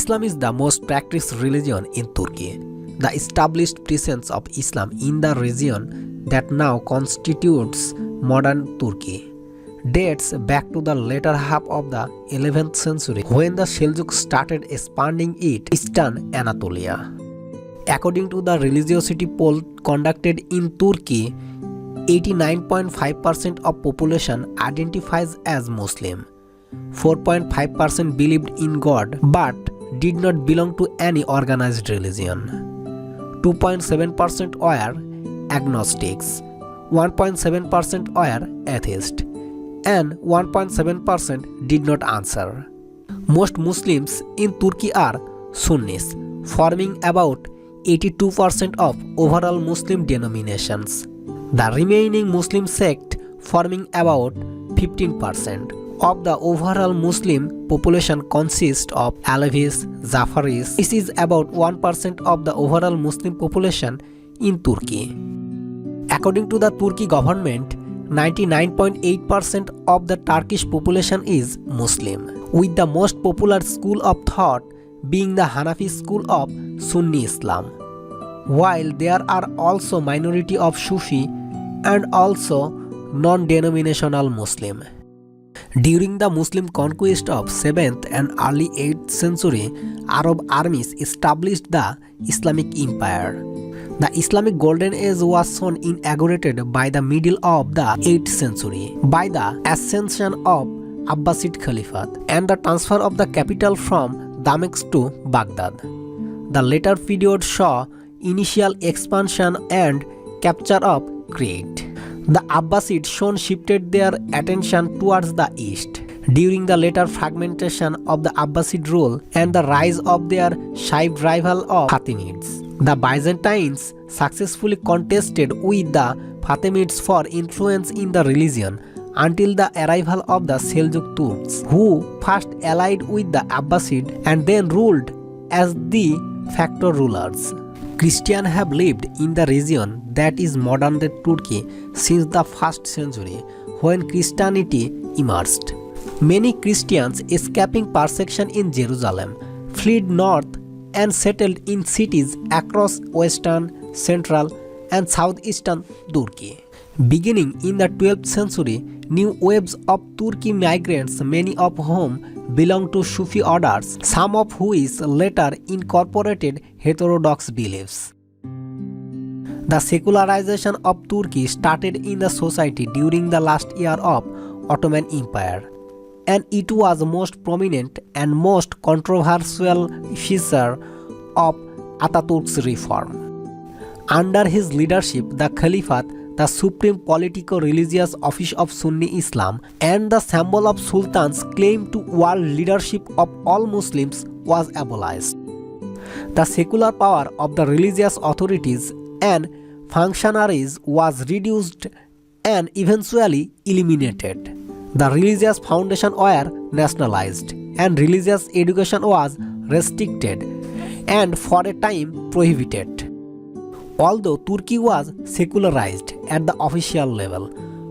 Islam is the most practiced religion in Turkey. The established presence of Islam in the region that now constitutes modern Turkey dates back to the later half of the 11th century when the Seljuk started expanding its eastern Anatolia. According to the religiosity poll conducted in Turkey, 89.5% of population identifies as Muslim. 4.5% believed in God but did not belong to any organized religion. 2.7% were agnostics, 1.7% were atheists, and 1.7% did not answer. Most Muslims in Turkey are Sunnis, forming about 82% of overall Muslim denominations. The remaining Muslim sect forming about 15% of the overall Muslim population consists of Alevis, Jafaris. This is about 1% of the overall Muslim population in Turkey. According to the Turkey government, 99.8% of the Turkish population is Muslim, with the most popular school of thought being the Hanafi school of Sunni Islam, while there are also minority of Sufi and also non-denominational Muslim. During the Muslim conquest of 7th and early 8th century, Arab armies established the Islamic Empire. The Islamic Golden Age was soon inaugurated by the middle of the 8th century by the ascension of Abbasid Caliphate and the transfer of the capital from Damascus to Baghdad. The later period saw initial expansion and capture of Crete. The Abbasids soon shifted their attention towards the east. During the later fragmentation of the Abbasid rule and the rise of their Shiite rival of Fatimids, the Byzantines successfully contested with the Fatimids for influence in the religion until the arrival of the Seljuk Turks, who first allied with the Abbasid and then ruled as de facto rulers. Christians have lived in the region that is modern-day Turkey since the 1st century when Christianity emerged. Many Christians escaping persecution in Jerusalem fled north and settled in cities across western, central and southeastern Turkey. Beginning in the 12th century, new waves of Turkey migrants, many of whom belonged to Sufi orders, some of which later incorporated heterodox beliefs. The secularization of Turkey started in the society during the last year of Ottoman Empire, and it was the most prominent and most controversial feature of Ataturk's reform. Under his leadership, the Caliphate, the supreme politico-religious office of Sunni Islam and the symbol of sultans' claim to world leadership of all Muslims, was abolished. The secular power of the religious authorities and functionaries was reduced and eventually eliminated. The religious foundations were nationalized and religious education was restricted and for a time prohibited. Although Turkey was secularized at the official level,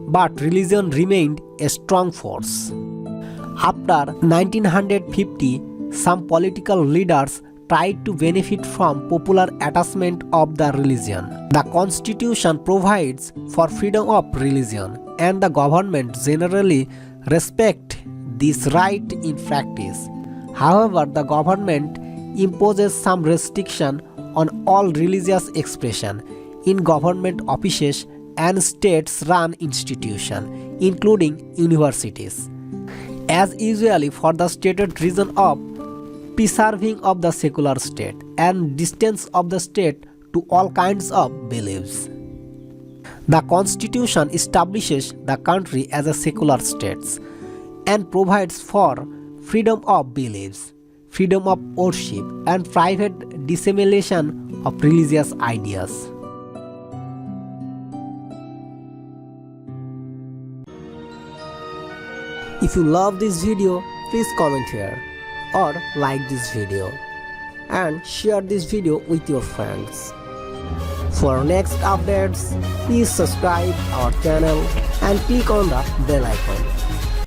but religion remained a strong force. After 1950, some political leaders tried to benefit from popular attachment of the religion. The constitution provides for freedom of religion, and the government generally respects this right in practice. However, the government imposes some restriction on all religious expression in government offices and state-run institutions, including universities, as usually for the stated reason of preserving of the secular state and distance of the state to all kinds of beliefs. The Constitution establishes the country as a secular state and provides for freedom of beliefs, freedom of worship, and private dissemination of religious ideas. If you love this video, please comment here or like this video and share this video with your friends. For next updates, please subscribe our channel and click on the bell icon.